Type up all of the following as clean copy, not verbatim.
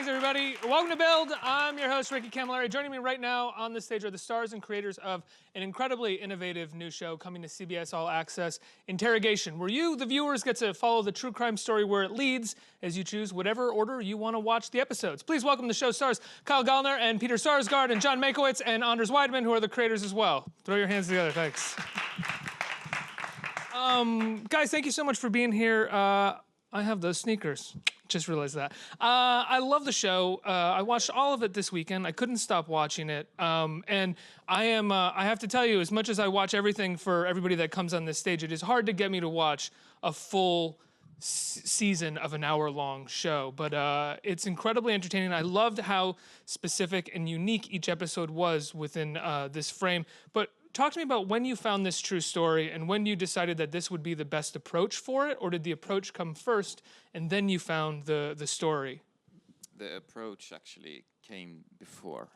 Thanks, everybody. Welcome to Build. I'm your host, Ricky Camilleri. Joining me right now on the stage are the stars and creators of an incredibly innovative new show coming to CBS All Access, Interrogation, where you, the viewers, get to follow the true crime story where it leads as you choose whatever order you want to watch the episodes. Please welcome the show stars Kyle Gallner and Peter Sarsgaard and John Mankiewicz and Anders Weidemann, who are the creators as well. Throw your hands together. Thanks. Guys, thank you so much for being here. I have those sneakers. Just realized that. I love the show. I watched all of it this weekend. I couldn't stop watching it. And I have to tell you, as much as I watch everything for everybody that comes on this stage, it is hard to get me to watch a full season of an hour-long show. But it's incredibly entertaining. I loved how specific and unique each episode was within this frame. But talk to me about when you found this true story and when you decided that this would be the best approach for it, or did the approach come first and then you found the story? The approach actually came before.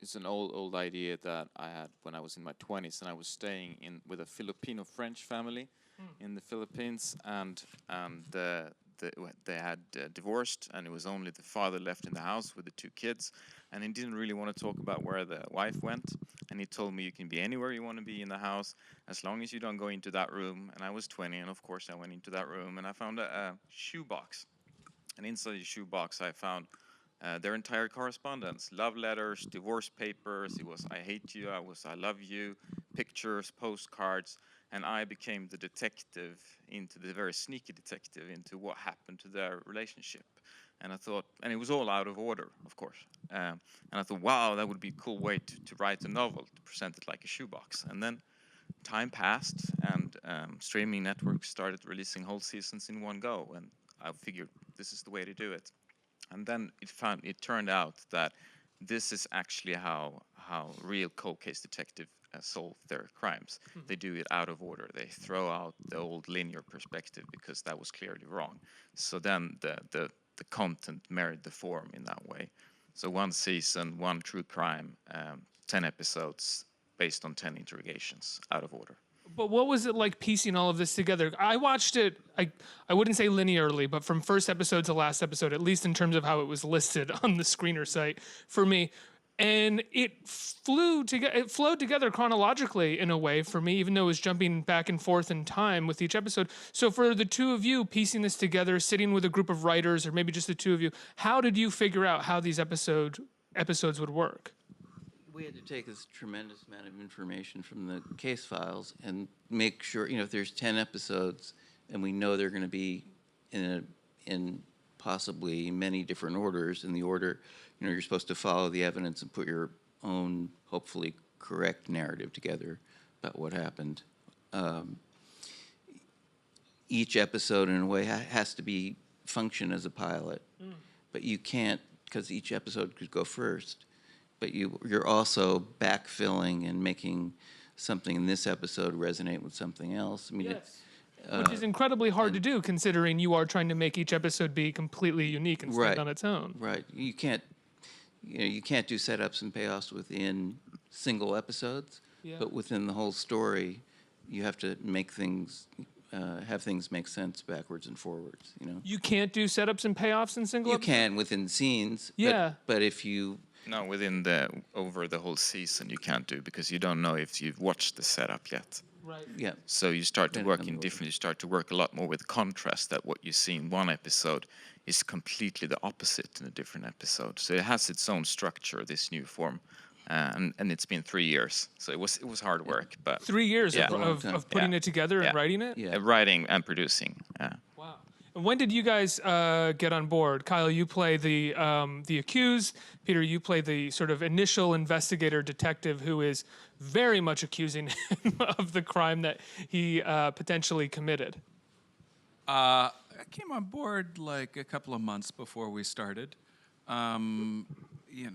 It's an old idea that I had when I was in my 20s, and I was staying with a Filipino-French family in the Philippines, and they had divorced, and it was only the father left in the house with the two kids, and he didn't really want to talk about where the wife went, and he told me, you can be anywhere you want to be in the house as long as you don't go into that room. And I was 20, and of course I went into that room, and I found a shoebox, and inside the shoebox I found their entire correspondence, love letters, divorce papers. It was I hate you, I love you, pictures, postcards. And I became the detective, the very sneaky detective, into what happened to their relationship. And I thought, and it was all out of order, of course. And I thought, wow, that would be a cool way to write a novel, to present it like a shoebox. And then time passed, and streaming networks started releasing whole seasons in one go. And I figured this is the way to do it. And then it turned out that this is actually how real cold case detective solve their crimes. They do it out of order. They throw out the old linear perspective because that was clearly wrong. So then the content married the form in that way. So one season, one true crime, 10 episodes based on 10 interrogations out of order. But what was it like piecing all of this together? I watched it, I wouldn't say linearly, but from first episode to last episode, at least in terms of how it was listed on the screener site for me. And it flowed together chronologically in a way for me, even though it was jumping back and forth in time with each episode. So for the two of you piecing this together, sitting with a group of writers, or maybe just the two of you, how did you figure out how these episodes would work? We had to take this tremendous amount of information from the case files and make sure, if there's 10 episodes and we know they're going to be in possibly many different orders, in the order, you're supposed to follow the evidence and put your own, hopefully correct narrative together about what happened. Each episode, in a way, has to function as a pilot, but you can't, because each episode could go first. But you're also backfilling and making something in this episode resonate with something else. I mean, yes. Which is incredibly hard to do, considering you are trying to make each episode be completely unique and stand on its own. Right. You can't do setups and payoffs within single episodes, but within the whole story, you have to make things, have things make sense backwards and forwards. You can't do setups and payoffs in single episodes? You can within scenes. Yeah. But if you... No, over the whole season you can't do, because you don't know if you've watched the setup yet. Right. Yeah. So you start to work you start to work a lot more with contrast, that what you see in one episode is completely the opposite in a different episode. So it has its own structure, this new form. And it's been 3 years. So it was hard work, but 3 years of putting it together and writing it? Yeah. Writing and producing. Wow. And when did you guys get on board? Kyle, you play the accused. Peter, you play the sort of initial investigator detective who is very much accusing him of the crime that he potentially committed. I came on board like a couple of months before we started.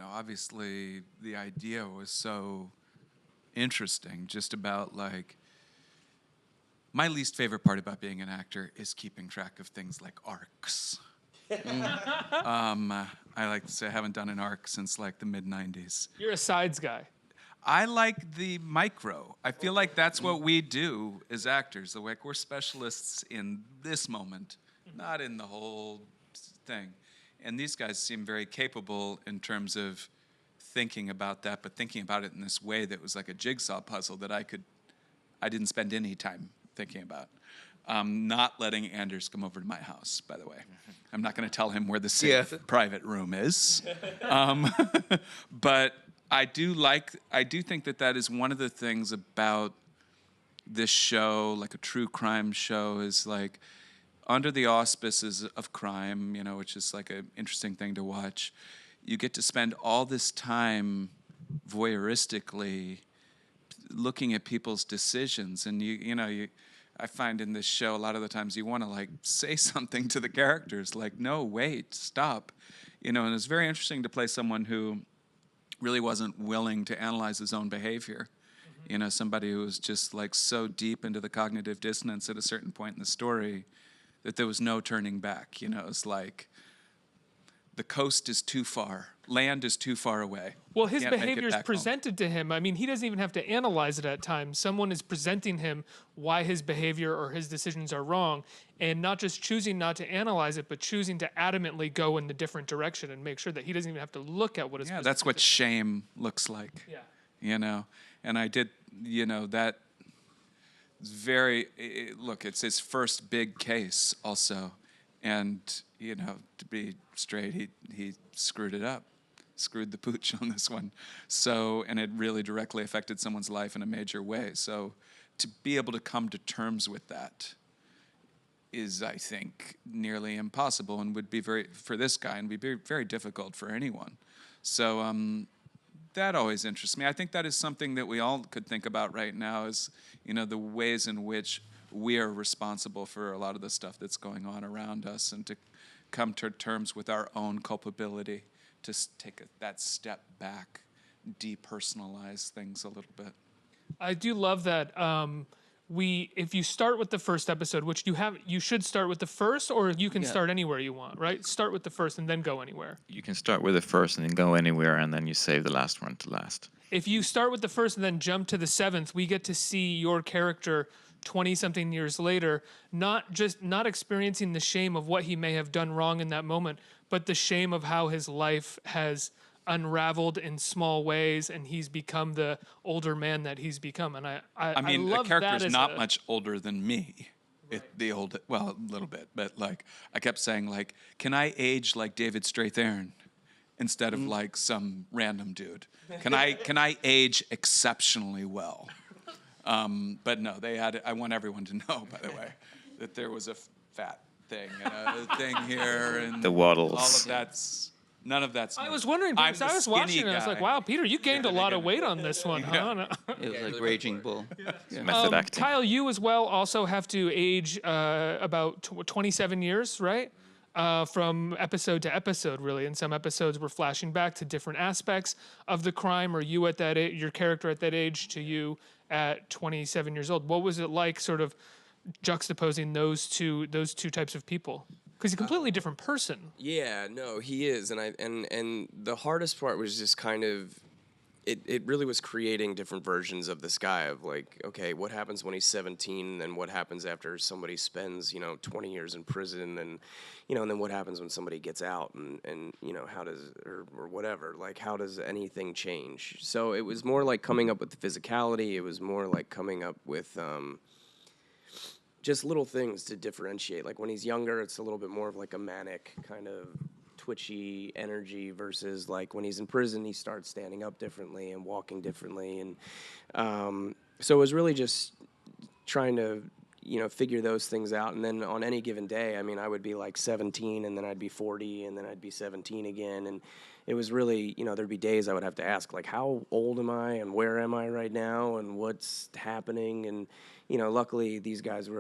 Obviously the idea was so interesting, just about like, my least favorite part about being an actor is keeping track of things like arcs. I like to say I haven't done an arc since like the mid-90s. You're a sides guy. I like the micro. I feel like that's what we do as actors. Like we're specialists in this moment, not in the whole thing. And these guys seem very capable in terms of thinking about that, but thinking about it in this way that was like a jigsaw puzzle that I didn't spend any time thinking about. Not letting Anders come over to my house, by the way. I'm not going to tell him where the safe private room is. But I do think that is one of the things about this show, like a true crime show, is like under the auspices of crime, which is like an interesting thing to watch. You get to spend all this time voyeuristically looking at people's decisions, and I find in this show a lot of the times you want to like say something to the characters, like, no, wait, stop, and it's very interesting to play someone who really wasn't willing to analyze his own behavior. Somebody who was just like so deep into the cognitive dissonance at a certain point in the story that there was no turning back. It's like the coast is too far, land is too far away. Well, his behavior is presented to him. I mean, he doesn't even have to analyze it at times. Someone is presenting him why his behavior or his decisions are wrong, and not just choosing not to analyze it, but choosing to adamantly go in a different direction and make sure that he doesn't even have to look at what is. Yeah, that's what shame looks like. Yeah. And I did, that very, look, it's his first big case also. And, to be straight, he screwed it up, screwed the pooch on this one. So, and it really directly affected someone's life in a major way. So to be able to come to terms with that is, I think, nearly impossible and would be for this guy, and would be very difficult for anyone. So that always interests me. I think that is something that we all could think about right now is, the ways in which we are responsible for a lot of the stuff that's going on around us, and to come to terms with our own culpability, to take that step back, depersonalize things a little bit. I do love that. If you start with the first episode, which you should start with the first, or you can start anywhere you want, right? Start with the first and then go anywhere. You can start with the first and then go anywhere, and then you save the last one to last. If you start with the first and then jump to the seventh, we get to see your character 20-something years later, not experiencing the shame of what he may have done wrong in that moment, but the shame of how his life has unraveled in small ways, and he's become the older man that he's become. And I mean, the character's not much older than me. Right. A little bit, but like I kept saying, like, can I age like David Strathairn instead of like some random dude? Can I age exceptionally well? But no, I want everyone to know, by the way, that there was a fat thing and a thing here, and the waddles. All of that's. None of that's. I was wondering because I was watching it. I was like, "Wow, Peter, you gained a lot of weight on this one." Yeah. It was like Raging Bull. Yeah. Method acting. Kyle, you as well also have to age about 27 years, right? From episode to episode, really. In some episodes, we're flashing back to different aspects of the crime, or you at that age, your character at that age, to you at 27 years old. What was it like, sort of juxtaposing those two types of people? Because he's a completely different person. Yeah, no, he is, and the hardest part was just kind of, it really was creating different versions of this guy of like, okay, what happens when he's 17, and what happens after somebody spends 20 years in prison, and and then what happens when somebody gets out, and how does or whatever, like how does anything change? So it was more like coming up with the physicality. It was more like coming up with just little things to differentiate. Like when he's younger, it's a little bit more of like a manic kind of twitchy energy versus like when he's in prison, he starts standing up differently and walking differently. And so it was really just trying to, figure those things out. And then on any given day, I mean, I would be like 17 and then I'd be 40 and then I'd be 17 again. And it was really, there'd be days I would have to ask, like, how old am I and where am I right now and what's happening? And, luckily these guys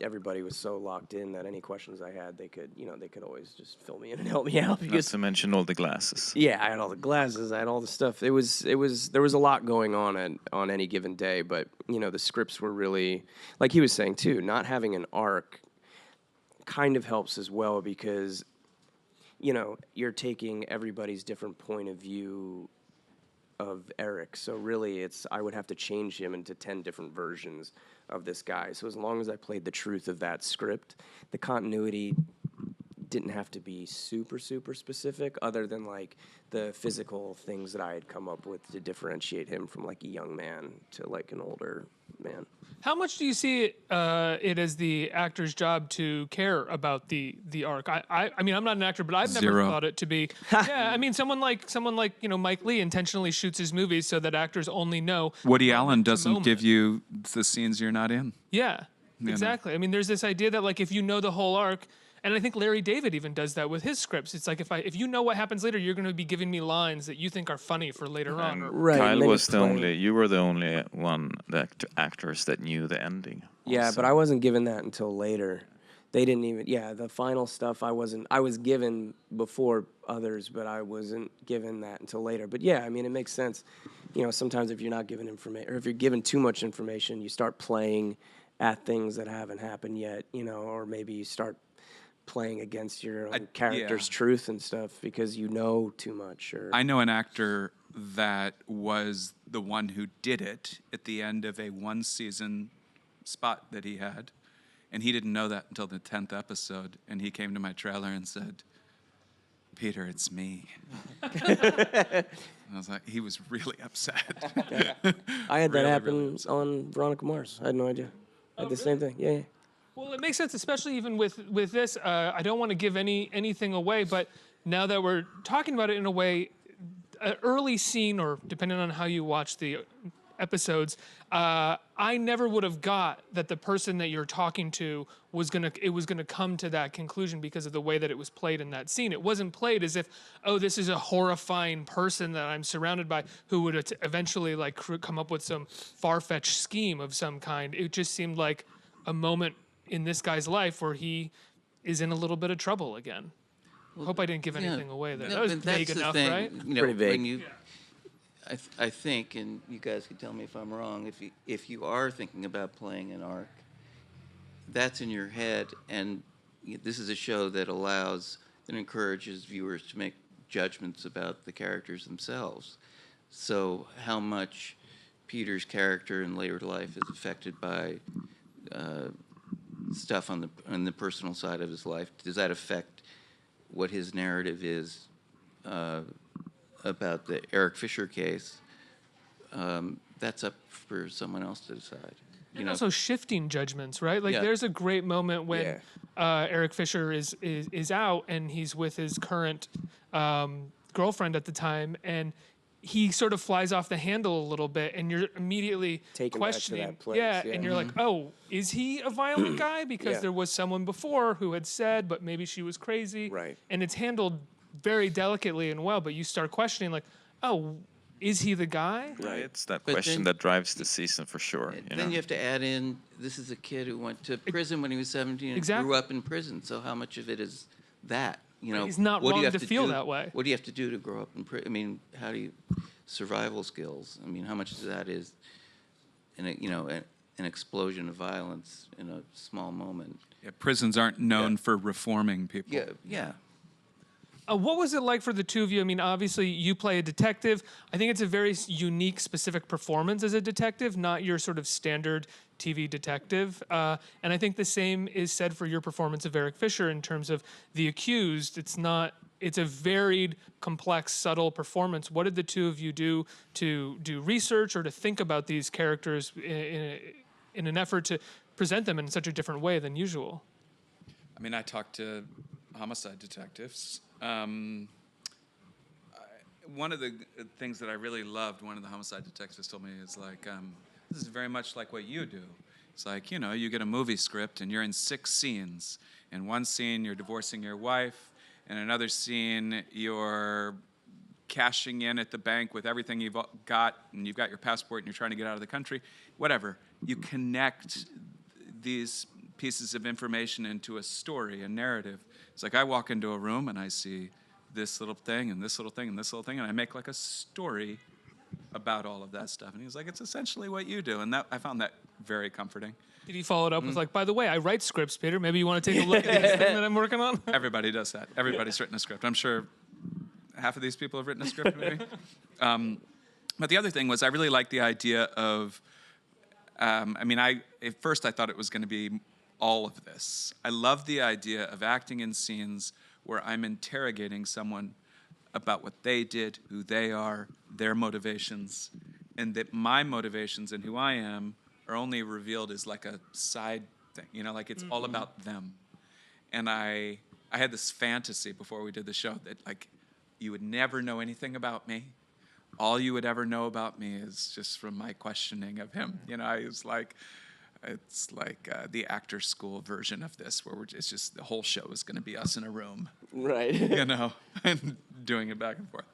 everybody was so locked in that any questions I had, they could always just fill me in and help me out. Not to mention all the glasses. Yeah, I had all the glasses, I had all the stuff. There was a lot going on any given day, but, the scripts were really, like he was saying too, not having an arc kind of helps as well because, you're taking everybody's different point of view of Eric. So really I would have to change him into 10 different versions of this guy. So as long as I played the truth of that script, the continuity didn't have to be super specific, other than like the physical things that I had come up with to differentiate him from like a young man to like an older man. How much do you see it as the actor's job to care about the arc? I mean, I'm not an actor, but I've never Zero. thought it to be. Yeah, I mean, someone like Mike Lee intentionally shoots his movies so that actors only know. Woody Allen doesn't moment. give you the scenes you're not in. Yeah, know. exactly. I mean, there's this idea that like if you know the whole arc. And I think Larry David even does that with his scripts. It's like if you know what happens later, you're going to be giving me lines that you think are funny for later on. Right. Kyle and then was the explain- only. You were the only one the actors that knew the ending. Yeah, also. but I wasn't given that until later. They didn't even. Yeah, the final stuff I wasn't. I was given before others, but I wasn't given that until later. But yeah, I mean, it makes sense. You know, sometimes if you're not given information, or if you're given too much information, you start playing at things that haven't happened yet. You know, or maybe you start playing against your own character's truth and stuff because you know too much. Or I know an actor that was the one who did it at the end of a one-season spot that he had, and he didn't know that until the 10th episode, and he came to my trailer and said, "Peter, it's me." I was like, he was really upset. I had that Really, happen really upset. on Veronica Mars. I had no idea. I had the same thing. Yeah. Well, it makes sense, especially even with this. I don't want to give anything away, but now that we're talking about it in a way, an early scene, or depending on how you watch the episodes, I never would have got that the person that you're talking to was gonna come to that conclusion because of the way that it was played in that scene. It wasn't played as if, oh, this is a horrifying person that I'm surrounded by who would eventually like come up with some far-fetched scheme of some kind. It just seemed like a moment in this guy's life where he is in a little bit of trouble again. Hope I didn't give anything away there. No, That was but that's vague the enough, thing, right? You know, Pretty vague. When you, I think, and you guys can tell me if I'm wrong, if you are thinking about playing an arc, that's in your head, and this is a show that allows and encourages viewers to make judgments about the characters themselves. So how much Peter's character in later life is affected by stuff on the personal side of his life, does that affect what his narrative is about the Eric Fisher case? That's up for someone else to decide. And also shifting judgments, right? Like Yeah. there's a great moment when Yeah. Eric Fisher is out and he's with his current girlfriend at the time, and he sort of flies off the handle a little bit, and you're immediately Taken back to questioning. that place, yeah, yeah. and you're like, oh, is he a violent guy? Because Yeah. there was someone before who had said, but maybe she was crazy. Right. And it's handled very delicately and well, but you start questioning, like, oh, is he the guy? Right. It's that But question then- that drives the season for sure. And then you have to add in, this is a kid who went to prison when he was 17 and Exactly. grew up in prison. So how much of it is that? You know, He's not what do you wrong have to feel do- that way. What do you have to do to grow up in prison? I mean, how do you survival skills? I mean, how much of that is, an explosion of violence in a small moment? Yeah, prisons aren't known for reforming people. Yeah. What was it like for the two of you? I mean, obviously you play a detective. I think it's a very unique, specific performance as a detective, not your sort of standard TV detective. And I think the same is said for your performance of Eric Fisher in terms of the accused. It's a varied, complex, subtle performance. What did the two of you do to do research or to think about these characters in an effort to present them in such a different way than usual? I mean, I talked to homicide detectives. One of the things that I really loved, one of the homicide detectives told me is like, this is very much like what you do. It's like, you get a movie script and you're in 6 scenes. In one scene, you're divorcing your wife. In another scene, you're cashing in at the bank with everything you've got, and you've got your passport and you're trying to get out of the country. Whatever. You connect these pieces of information into a story, a narrative. It's like I walk into a room and I see this little thing and this little thing and this little thing, and I make like a story about all of that stuff. And he was like, it's essentially what you do. And that I found that very comforting. Did he follow it up with like, by the way, I write scripts, Peter. Maybe you want to take a look at this thing that I'm working on? Everybody does that. Everybody's written a script. I'm sure half of these people have written a script, maybe. But the other thing was I really liked the idea of, at first I thought it was going to be all of this. I love the idea of acting in scenes where I'm interrogating someone about what they did, who they are, their motivations, and that my motivations and who I am are only revealed as like a side thing, like it's all about them. And I had this fantasy before we did the show that like you would never know anything about me. All you would ever know about me is just from my questioning of him. It's like the actor school version of this, where it's just the whole show is going to be us in a room, Right. and doing it back and forth.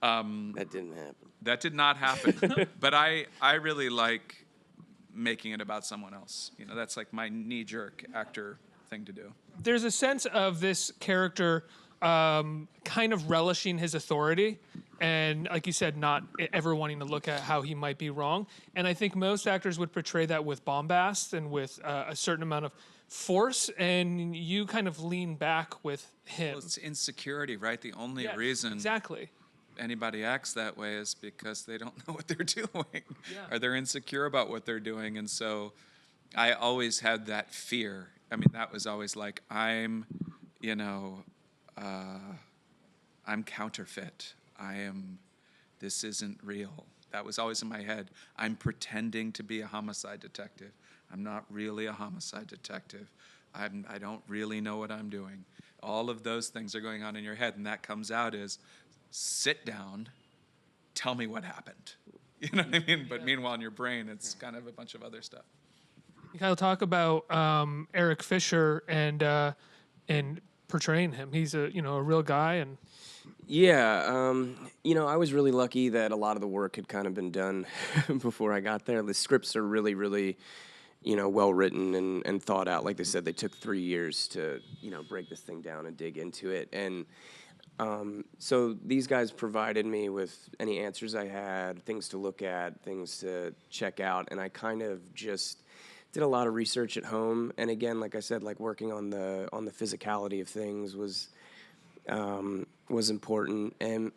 That didn't happen. That did not happen. But I really like making it about someone else. That's like my knee-jerk actor thing to do. There's a sense of this character kind of relishing his authority, and like you said, not ever wanting to look at how he might be wrong. And I think most actors would portray that with bombast and with a certain amount of force, and you kind of lean back with him. Well, it's insecurity, right? The only Yes, reason exactly. anybody acts that way is because they don't know what they're doing, Yeah. or they're insecure about what they're doing. And so I always had that fear. I mean, that was always like, I'm counterfeit. This isn't real. That was always in my head. I'm pretending to be a homicide detective. I'm not really a homicide detective. I don't really know what I'm doing. All of those things are going on in your head, and that comes out as, sit down, tell me what happened. You know what I mean? But meanwhile, in your brain, it's kind of a bunch of other stuff. You kind of talk about Eric Fisher and portraying him. He's a real guy, and Yeah, I was really lucky that a lot of the work had kind of been done before I got there. The scripts are really, really, well written and thought out. Like they said, they took 3 years to, break this thing down and dig into it. And so these guys provided me with any answers I had, things to look at, things to check out, and I kind of just did a lot of research at home. And again, like I said, like working on the physicality of things was important, and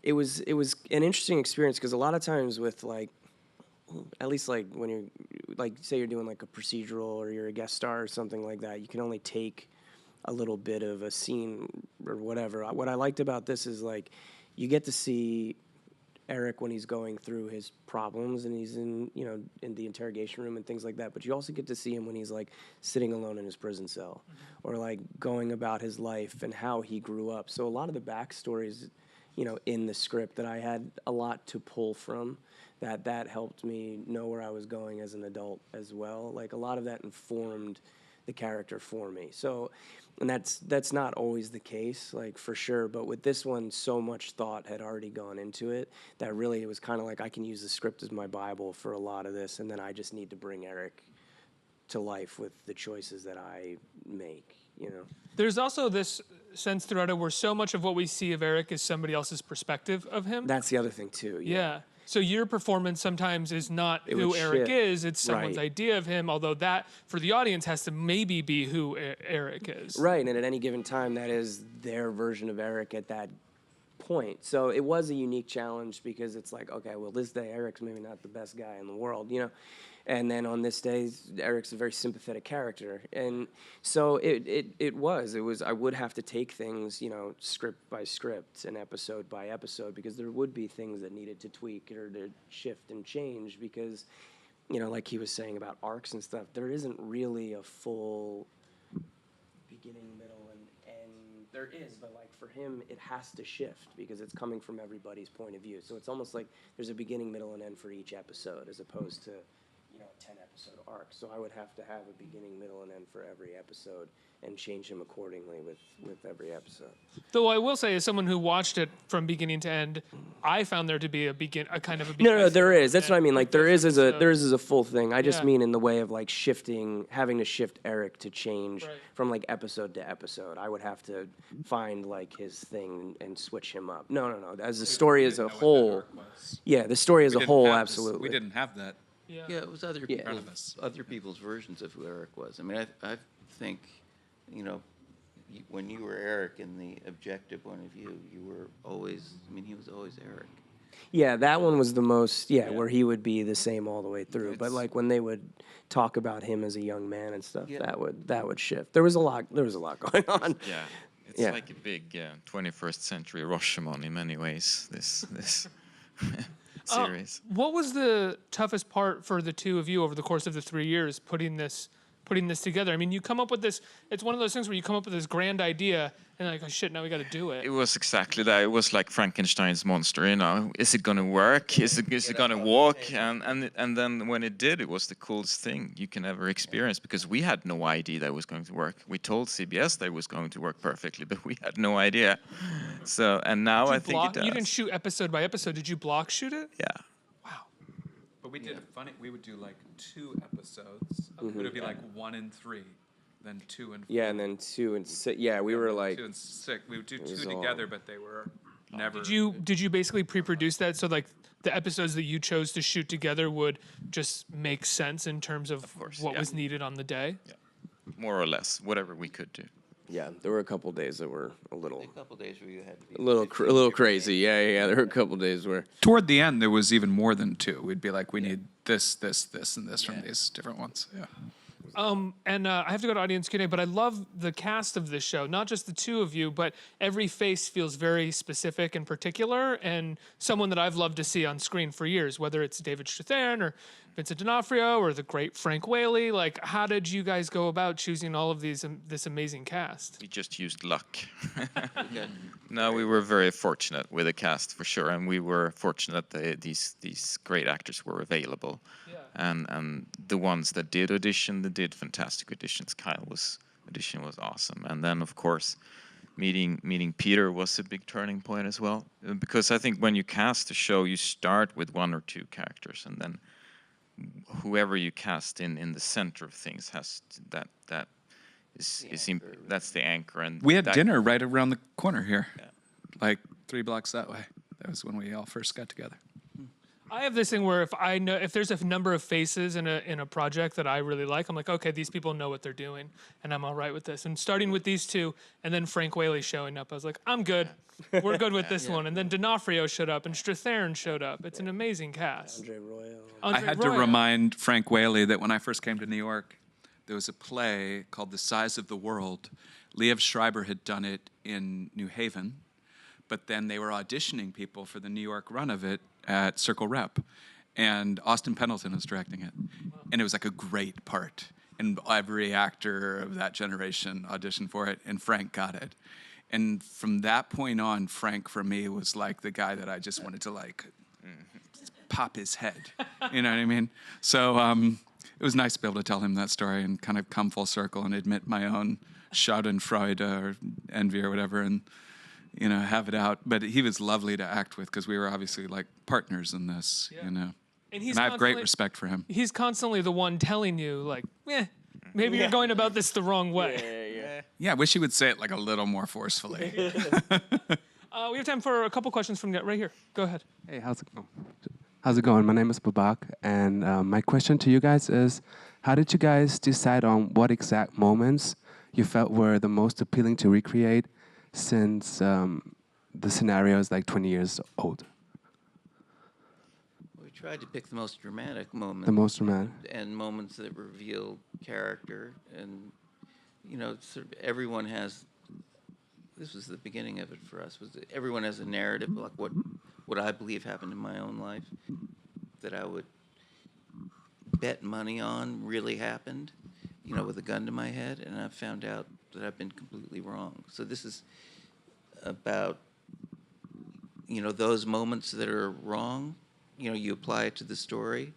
it was an interesting experience because a lot of times with like, at least like when you're like, say you're doing like a procedural or you're a guest star or something like that, you can only take a little bit of a scene or whatever. What I liked about this is like you get to see Eric when he's going through his problems and he's in the interrogation room and things like that, but you also get to see him when he's like sitting alone in his prison cell or like going about his life and how he grew up. So a lot of the backstories in the script that I had a lot to pull from, that helped me know where I was going as an adult as well. Like a lot of that informed the character for me. So, and that's not always the case, like for sure, but with this one, so much thought had already gone into it that really it was kind of like I can use the script as my Bible for a lot of this, and then I just need to bring Eric to life with the choices that I make, there's also this sense throughout it where so much of what we see of Eric is somebody else's perspective of him. That's the other thing too. Yeah. So your performance sometimes is not It who would Eric shift. is, it's someone's Right. idea of him, although that, for the audience, has to maybe be who Eric is. Right, and at any given time, that is their version of Eric at that point. So it was a unique challenge because it's like, okay, well, this day, Eric's maybe not the best guy in the world, And then on this day, Eric's a very sympathetic character. And so it was, I would have to take things, script by script and episode by episode, because there would be things that needed to tweak or to shift and change because, like he was saying about arcs and stuff, there isn't really a full beginning, middle, and end. There is, but like for him, it has to shift because it's coming from everybody's point of view. So it's almost like there's a beginning, middle, and end for each episode as opposed to a 10-episode arc. So I would have to have a beginning, middle, and end for every episode and change him accordingly with every episode. Though I will say, as someone who watched it from beginning to end, I found there to be a kind of a beginning. No, there is. That's what I mean. Like there is as a a full thing. I just Yeah. mean in the way of like having to shift Eric to change Right. from like episode to episode. I would have to find like his thing and switch him up. No. As the story as a whole, yeah, the story as a whole, absolutely. We didn't have that. Yeah, it was other Yeah. other people's versions of who Eric was. I mean, I think, when you were Eric in the objective point of view, you were always. I mean, he was always Eric. Yeah, that one was the most, where he would be the same all the way through. But like when they would talk about him as a young man and stuff, that would shift. There was a lot going on. Yeah, it's like a big 21st century Rashomon in many ways. This series. What was the toughest part for the two of you over the course of the 3 years putting this together? I mean, you come up with this. It's one of those things where you come up with this grand idea, and like, oh shit, now we got to do it. It was exactly that. It was like Frankenstein's monster. You know, is it gonna work? Is it gonna walk? And then when it did, it was the coolest thing you can ever experience, because we had no idea that it was going to work. We told CBS that it was going to work perfectly, but we had no idea. So, and now I think it does. You didn't shoot episode by episode. Did you block shoot it? Yeah. But we did a funny. We would do like 2 episodes. It would be like 1 and 3, then 2 and 4. Yeah, and then 2 and 6. Yeah, we were like 2 and 6. We would do 2 together, but they were never. Did you basically pre-produce that so like the episodes that you chose to shoot together would just make sense in terms of what was needed on the day? Yeah. More or less, whatever we could do. Yeah, there were a couple days that were a couple days where you had to be a little crazy. Yeah. There were a couple days where Toward the end, there was even more than 2. We'd be like, we need this, and this from these different ones. Yeah. And I have to go to audience Q&A, but I love the cast of this show. Not just the two of you, but every face feels very specific and particular, and someone that I've loved to see on screen for years, whether it's David Strathairn or Vincent D'Onofrio or the great Frank Whaley. Like, how did you guys go about choosing all of this amazing cast? We just used luck. No, we were very fortunate with the cast for sure, and we were fortunate that these great actors were available. And the ones that did audition, they did fantastic auditions. Kyle's audition was awesome, and then of course, meeting Peter was a big turning point as well. Because I think when you cast a show, you start with 1 or 2 characters, and then whoever you cast in the center of things has that's the anchor. And we had dinner right around the corner here, like 3 blocks that way. That was when we all first got together. I have this thing where if there's a number of faces in a project that I really like, I'm like, okay, these people know what they're doing, and I'm all right with this. And starting with these 2, and then Frank Whaley showing up, I was like, I'm good. We're good with this one. And then D'Onofrio showed up, and Strathairn showed up. It's an amazing cast. I had to remind Frank Whaley that when I first came to New York, there was a play called The Size of the World. Liev Schreiber had done it in New Haven, but then they were auditioning people for the New York run of it at Circle Rep, and Austin Pendleton was directing it, and it was like a great part, and every actor of that generation auditioned for it, and Frank got it. And from that point on, Frank for me was like the guy that I just wanted to like pop his head, you know what I mean? So it was nice to be able to tell him that story and kind of come full circle and admit my own Schadenfreude or envy or whatever, and have it out. But he was lovely to act with because we were obviously like partners in this, And I have great respect for him. He's constantly the one telling you, like, maybe you're going about this the wrong way. Yeah, I wish he would say it like a little more forcefully. We have time for a couple questions from right here. Go ahead. Hey, how's it going? My name is Babak, and my question to you guys is, how did you guys decide on what exact moments you felt were the most appealing to recreate, since the scenario is like 20 years old? We tried to pick the most dramatic moments. The most dramatic. And moments that reveal character. And, sort of everyone has, this was the beginning of it for us, was that everyone has a narrative, like what I believe happened in my own life, that I would bet money on really happened, with a gun to my head, and I found out that I've been completely wrong. So this is about, those moments that are wrong, you apply it to the story.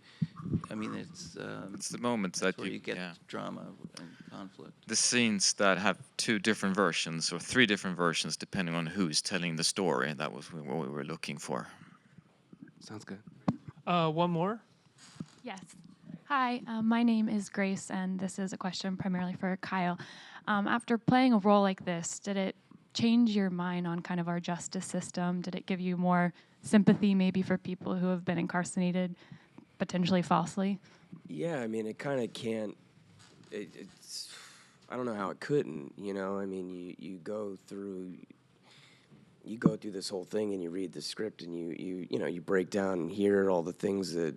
I mean, it's the moments that where you get drama and conflict. The scenes that have 2 different versions or 3 different versions, depending on who's telling the story. That was what we were looking for. Sounds good. One more? Yes. Hi, my name is Grace, and this is a question primarily for Kyle. After playing a role like this, did it change your mind on kind of our justice system? Did it give you more sympathy maybe for people who have been incarcerated, potentially falsely? Yeah, I mean, it kind of can't, I don't know how it couldn't, I mean, you go through you go through this whole thing and you read the script and you break down and hear all the things that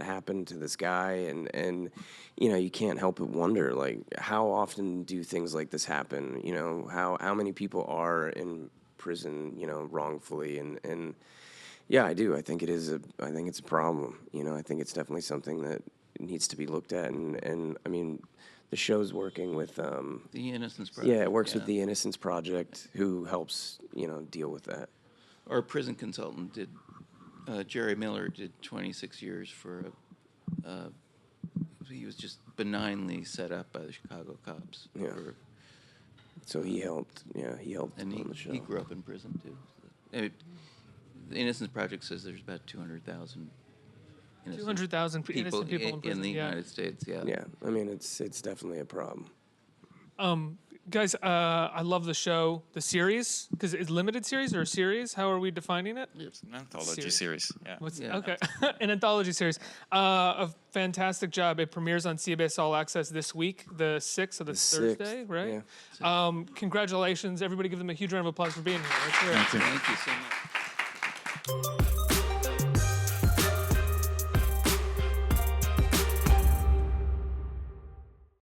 happened to this guy, and you can't help but wonder, like, how often do things like this happen? How many people are in prison, wrongfully, and yeah, I do. I think it's a problem. I think it's definitely something that needs to be looked at, and I mean, the show's working with The Innocence Project. yeah, it works with the Innocence Project, who helps deal with that. Our prison consultant did. Jerry Miller did 26 years for he was just benignly set up by the Chicago cops. Yeah. So he helped. Yeah, he helped And on the show. he grew up in prison too. The Innocence Project says there's about 200,000 200,000 innocent people in prison. the Yeah. United States. Yeah. Yeah, I mean, it's definitely a problem. Guys, I love the show, the series, because it's limited series or a series. How are we defining it? It's an anthology series. Yeah. What's Yeah. okay? An anthology series. A fantastic job. It premieres on CBS All Access this week, the 6th, of the Thursday, 6th, right? yeah. Congratulations, everybody! Give them a huge round of applause for being here. Let's hear it. Thank you so much.